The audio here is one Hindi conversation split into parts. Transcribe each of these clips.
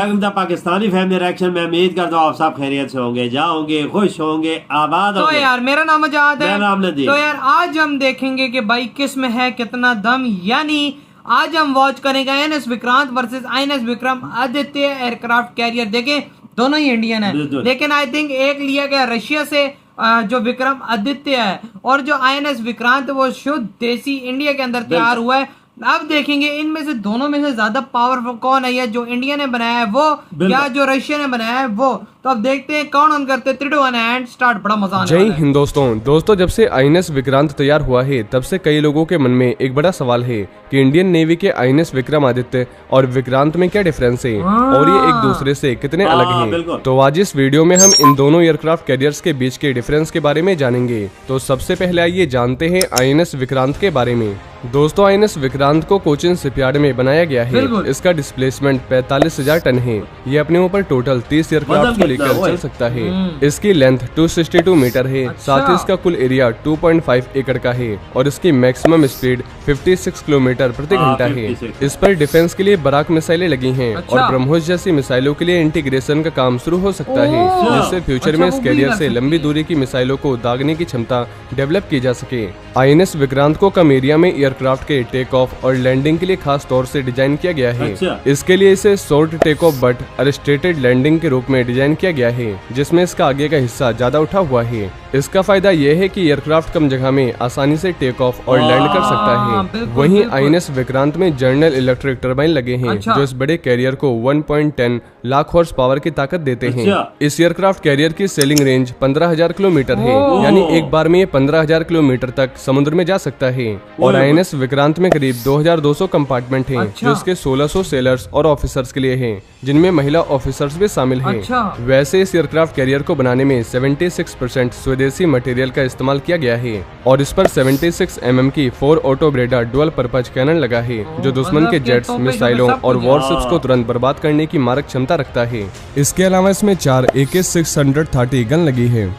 Welcome the Pakistani family reaction में उम्मीद करता हूँ आप सब खैरियत से होंगे, जाओगे खुश होंगे, आबाद होंगे। तो यार मेरा नाम आजाद है, मेरा नाम नदीम। तो यार आज हम देखेंगे कि भाई किस में है कितना दम, यानी आज हम वॉच करेंगे INS Vikrant versus INS Vikram Aditya aircraft carrier. देखें दोनों ही इंडियन है, लेकिन आई थिंक एक लिया गया रशिया से जो विक्रम आदित्य है, और जो INS विक्रांत वो शुद्ध देसी इंडिया के अंदर तैयार हुआ है। अब देखेंगे इनमें से दोनों में से ज्यादा पावरफुल कौन है, या जो इंडिया ने बनाया है वो या जो रशिया ने बनाया है वो। तो अब देखते हैं कौन ऑन करते 3, 2, 1 एंड स्टार्ट। बड़ा मजा आने वाला है। जय हिंद दोस्तों, जब से INS विक्रांत तैयार हुआ है तब से कई लोगों के मन में एक बड़ा सवाल है कि इंडियन नेवी के INS विक्रमादित्य और विक्रांत में क्या डिफरेंस है और ये एक दूसरे से कितने अलग हैं। तो आज इस वीडियो में हम इन दोनों एयरक्राफ्ट कैरियर्स के बीच के डिफरेंस के बारे में जानेंगे। तो सबसे पहले आइए जानते हैं INS विक्रांत के बारे में। दोस्तों INS विक्रांत को कोचिन शिपयार्ड में बनाया गया है। इसका डिस्प्लेसमेंट 45,000 टन है। ये अपने ऊपर टोटल 30 एयरक्राफ्ट को लेकर चल सकता है। इसकी लेंथ 262 मीटर है। साथ ही इसका कुल एरिया 2.5 एकड़ का है और इसकी मैक्सिमम स्पीड 56 किलोमीटर प्रति घंटा है। इस पर डिफेंस के लिए बराक मिसाइलें लगी हैं और ब्रह्मोस जैसी मिसाइलों के लिए इंटीग्रेशन का काम शुरू हो सकता है, जिससे फ्यूचर में इस कैरियर से लंबी दूरी की मिसाइलों को दागने की क्षमता डेवलप की जा सके। INS विक्रांत को कम एरिया में एयरक्राफ्ट के टेक ऑफ और लैंडिंग के लिए खास तौर से डिजाइन किया गया है। इसके लिए इसे short take off but arrested landing के रूप में डिजाइन किया गया है, जिसमें इसका आगे का हिस्सा ज्यादा उठा हुआ है। इसका फायदा यह है कि एयरक्राफ्ट कम जगह में आसानी से टेक ऑफ और लैंड कर सकता है। वहीं INS विक्रांत में जनरल इलेक्ट्रिक टर्बाइन लगे हैं, जो इस बड़े कैरियर को 1.10 लाख हॉर्स पावर की ताकत देते हैं। इस एयरक्राफ्ट कैरियर की सेलिंग रेंज 15,000 किलोमीटर है, यानी एक बार में ये 15,000 किलोमीटर तक समुद्र में जा सकता है। और INS विक्रांत में करीब 2,200 कंपार्टमेंट हैं, जो इसके 1,600 सेलर्स और ऑफिसर्स के लिए हैं, जिनमें महिला ऑफिसर्स भी शामिल हैं। वैसे इस एयरक्राफ्ट कैरियर को बनाने में 76% स्वदेशी मटेरियल का इस्तेमाल किया गया है और इस पर 76 mm की 4 auto Breda dual purpose cannon लगा है, जो दुश्मन के जेट्स, मिसाइलों और वॉरशिप्स को तुरंत बर्बाद करने की मारक क्षमता रखता है। इसके अलावा इसमें 4 AK-630 गन लगी है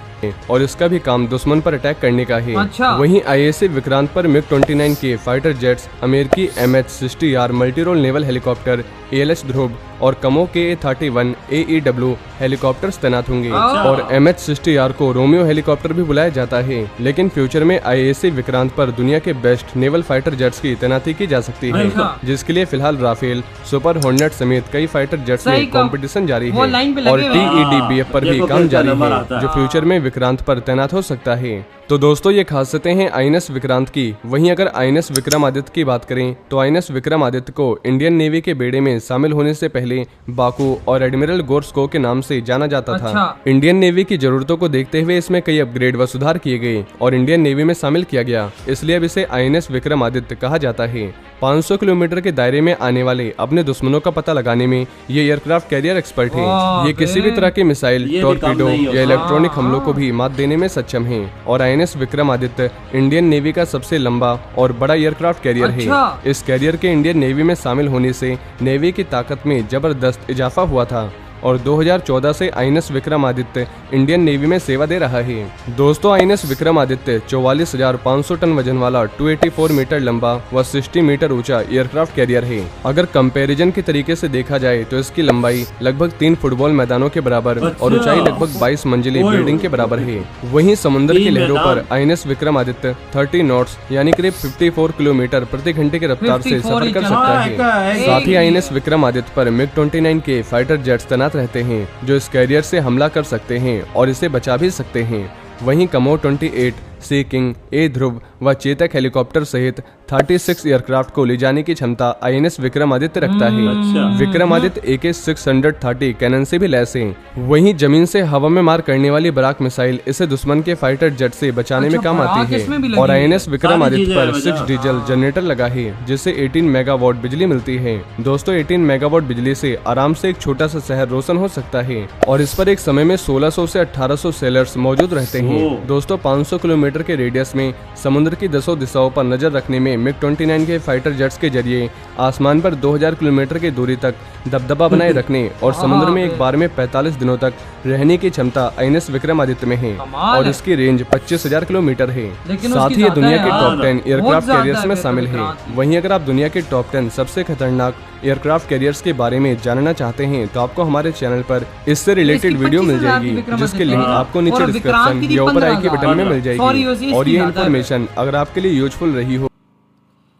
और इसका भी काम दुश्मन पर अटैक करने का है। वहीं IAC विक्रांत पर MiG-29 के फाइटर जेट्स, अमेरिकी MH-60R multirole naval helicopter ALH ध्रुव और कमो के A-31 AEW हेलीकॉप्टर्स तैनात होंगे और MH-60R को रोमियो हेलीकॉप्टर भी बुलाया जाता है। लेकिन फ्यूचर में IAC विक्रांत पर दुनिया के बेस्ट नेवल फाइटर जेट्स की तैनाती की जा सकती है, जिसके लिए फिलहाल राफेल, सुपर हॉर्नेट समेत कई फाइटर जेट्स में कंपटीशन जारी है और TEDBF पर भी काम जारी है, जो फ्यूचर में विक्रांत पर तैनात हो सकता है। तो दोस्तों ये खासियतें हैं INS विक्रांत की। वहीं अगर INS विक्रमादित्य की बात करें तो INS विक्रमादित्य को इंडियन नेवी के बेड़े में शामिल होने से पहले बाकू और एडमिरल गोर्स्को के नाम से जाना जाता था। इंडियन नेवी की जरूरतों को देखते हुए इसमें कई अपग्रेड व सुधार किए गए और इंडियन नेवी में शामिल किया गया, इसलिए अब इसे INS विक्रमादित्य कहा जाता है। 500 किलोमीटर के दायरे में आने वाले अपने दुश्मनों का पता लगाने में ये एयरक्राफ्ट कैरियर एक्सपर्ट है। ये किसी भी तरह के मिसाइल, टॉर्पीडो या इलेक्ट्रॉनिक हमलों को भी मात देने में सक्षम है और INS विक्रमादित्य इंडियन नेवी का सबसे लंबा और बड़ा एयरक्राफ्ट कैरियर है। इस कैरियर के इंडियन नेवी में शामिल होने से नेवी की ताकत में जबरदस्त इजाफा हुआ था और 2014 से INS विक्रमादित्य इंडियन नेवी में सेवा दे रहा है। दोस्तों INS विक्रमादित्य 44,500 टन वजन वाला 284 मीटर लंबा व 60 मीटर ऊंचा एयरक्राफ्ट कैरियर है। अगर कंपैरिजन के तरीके से देखा जाए तो इसकी लंबाई लगभग 3 फुटबॉल मैदानों के बराबर और ऊंचाई लगभग 22 मंजिली बिल्डिंग के बराबर है। वहीं समुद्र की लहरों पर INS विक्रमादित्य 30 नॉट्स यानी करीब 54 किलोमीटर प्रति घंटे की रफ्तार से सफर कर सकता है। साथ ही INS विक्रमादित्य पर MiG-29 के फाइटर जेट्स तैनात रहते हैं, जो इस कैरियर से हमला कर सकते हैं और इसे बचा भी सकते हैं। वहीं कमो 28, सी किंग, A ध्रुव व चेतक हेलीकॉप्टर सहित 36 एयरक्राफ्ट को ले जाने की क्षमता INS विक्रमादित्य रखता है। विक्रमादित्य AK-630 कैनन से भी लैस है। वहीं जमीन से हवा में मार करने वाली बराक मिसाइल इसे दुश्मन के फाइटर जेट से बचाने में काम आती है और INS विक्रमादित्य पर 6 डीजल जनरेटर लगा है, जिससे 18 मेगावाट बिजली मिलती है। दोस्तों 18 मेगावाट बिजली से आराम से एक छोटा सा शहर रोशन हो सकता है और इस पर एक समय में 1600 से 1800 सेलर्स मौजूद रहते हैं। दोस्तों 500 किलोमीटर किलोमीटर के रेडियस में समुद्र की 10 दिशाओं पर नजर रखने में MiG-29 के फाइटर जेट्स के जरिए आसमान पर 2000 किलोमीटर की दूरी तक दबदबा बनाए रखने और समुद्र में एक बार में 45 दिनों तक रहने की क्षमता INS विक्रमादित्य में है और इसकी रेंज 25,000 किलोमीटर है। साथ ही ये दुनिया के टॉप 10 एयरक्राफ्ट कैरियर्स में शामिल है। वहीं अगर आप दुनिया के टॉप 10 सबसे खतरनाक एयरक्राफ्ट कैरियर्स के बारे में जानना चाहते हैं तो आपको हमारे चैनल पर इससे रिलेटेड वीडियो मिल जाएगी, जिसके लिंक आपको नीचे डिस्क्रिप्शन या ऊपर आई के बटन में मिल जाएगी। और ये इन्फॉर्मेशन अगर आपके लिए यूजफुल रही हो।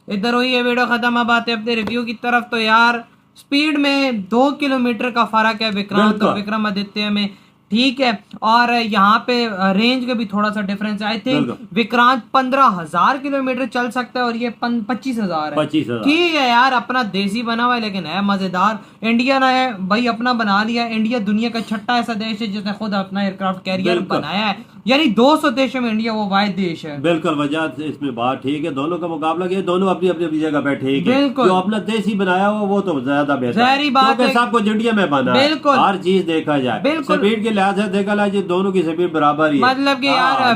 इधर हुई है वीडियो खत्म। अब आते अपने रिव्यू की तरफ। तो यार स्पीड में 2 किलोमीटर का फर्क है विक्रांत और विक्रमादित्य में, ठीक है। और यहाँ पे रेंज का भी थोड़ा सा डिफरेंस है। आई थिंक विक्रांत 15,000 किलोमीटर चल सकता है और ये 25,000 है। ठीक है यार, अपना देसी बना हुआ है लेकिन है मजेदार। इंडिया ने भाई अपना बना लिया। इंडिया दुनिया का छठा ऐसा देश है जिसने खुद अपना एयरक्राफ्ट कैरियर बनाया है, यानी 200 देशों में इंडिया वो वाहिद देश है। बिल्कुल, वजह इसमें बात ठीक है। दोनों का मुकाबला किया, दोनों अपनी अपनी जगह पे ठीक है। जो अपना देसी बनाया हो वो तो ज्यादा बेहतर है। सब कुछ इंडिया में बना है, हर चीज देखा जाए। स्पीड के लिहाज से देखा जाए दोनों की स्पीड बराबर ही है। मतलब कि यार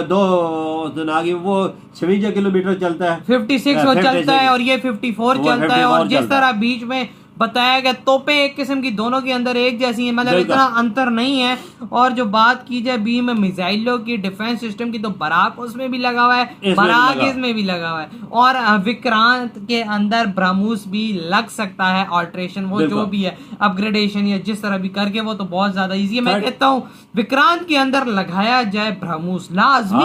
2 वो 56 किलोमीटर चलता है, 56 वो चलता है और ये 54 चलता है। और जिस तरह बीच में बताया गया तोपें एक किस्म की दोनों के अंदर एक जैसी है, मतलब इतना अंतर नहीं है। और जो बात की जाए बी में मिसाइलों की, डिफेंस सिस्टम की, तो बराक उसमें भी लगा हुआ है, बराक इसमें भी लगा हुआ है। और विक्रांत के अंदर ब्रह्मोस भी लग सकता है, ऑल्ट्रेशन वो जो भी है, अपग्रेडेशन या जिस तरह भी करके, वो तो बहुत ज्यादा इजी है। मैं कहता हूँ विक्रांत के अंदर लगाया जाए ब्रह्मोस, लाजमी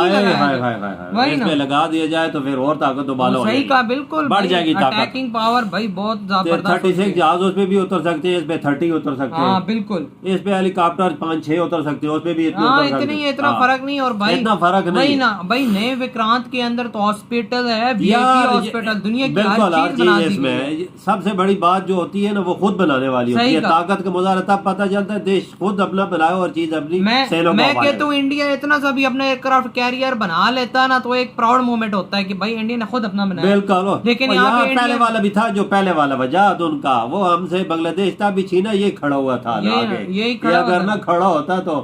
वही ना लगा दिया जाए तो फिर और ताकत तो सही कहा, बिल्कुल बढ़ जाएगी। अटैकिंग पावर भाई बहुत जबरदस्त। उसमें भी उतर सकते हैं, इस पे 30 उतर सकते हैं। बिल्कुल, इस पे हेलीकॉप्टर 5-6 उतर सकते हैं, उसमें भी इतना फर्क नहीं। और भाई इतना फर्क नहीं ना भाई, नए विक्रांत के अंदर तो हॉस्पिटल है, हॉस्पिटल, दुनिया की हर चीज बना दी है। सबसे बड़ी बात जो होती है ना वो खुद बनाने वाली होती है। ताकत का मुजाहरा तब पता चलता है देश खुद अपना बनाए और चीज अपनी। मैं कहता हूँ इंडिया इतना सा भी अपना एयरक्राफ्ट कैरियर बना लेता ना तो एक प्राउड मोमेंट होता है कि भाई इंडिया ने खुद अपना बनाया। बिल्कुल, लेकिन यहाँ पहले वाला भी था, जो पहले वाला वजह उनका वो हमसे बांग्लादेश था भी, छीना ये खड़ा हुआ था। यही अगर ना खड़ा होता तो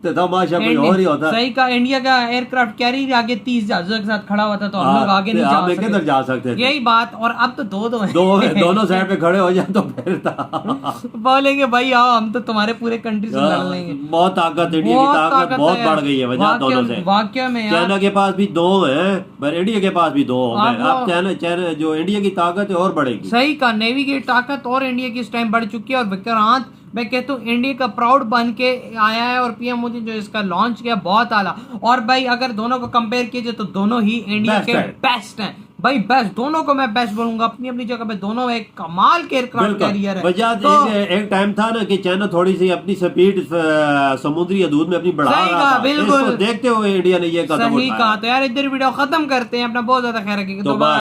तमाशा कोई और ही होता। सही कहा, इंडिया का एयरक्राफ्ट कैरियर आगे 30 जहाजों के साथ खड़ा हुआ था तो हम लोग आगे नहीं किधर जा सकते। यही बात। और अब तो दो है, दोनों साइड पे खड़े हो जाए तो फिर बोलेंगे भाई आओ हम तो तुम्हारे पूरे कंट्री से लड़ लेंगे। बहुत ताकत, इंडिया की ताकत बहुत बढ़ गई है वजह दोनों से। वाकई में चाइना के पास भी 2 है पर इंडिया के पास भी 2 हो गए। अब चाइना जो इंडिया की ताकत है और बढ़ेगी। सही कहा, नेवी की ताकत और इंडिया की इस टाइम बढ़ चुकी है। और विक्रांत मैं कहता हूँ इंडिया का प्राउड बन के आया है और पीएम मोदी जो इसका लॉन्च किया बहुत आला। और भाई अगर दोनों को कंपेयर किया तो दोनों ही इंडिया के बेस्ट हैं भाई, बेस्ट। दोनों को मैं बेस्ट बोलूंगा, अपनी अपनी जगह पे दोनों एक कमाल के एयरक्राफ्ट कैरियर है। एक टाइम था ना कि चाइना थोड़ी सी अपनी स्पीड समुद्री हदूद में अपनी बढ़ा रहा था, बिल्कुल देखते हुए इंडिया ने ये कदम उठाया। तो यार इधर वीडियो खत्म करते हैं, अपना बहुत ज्यादा ख्याल रखिएगा।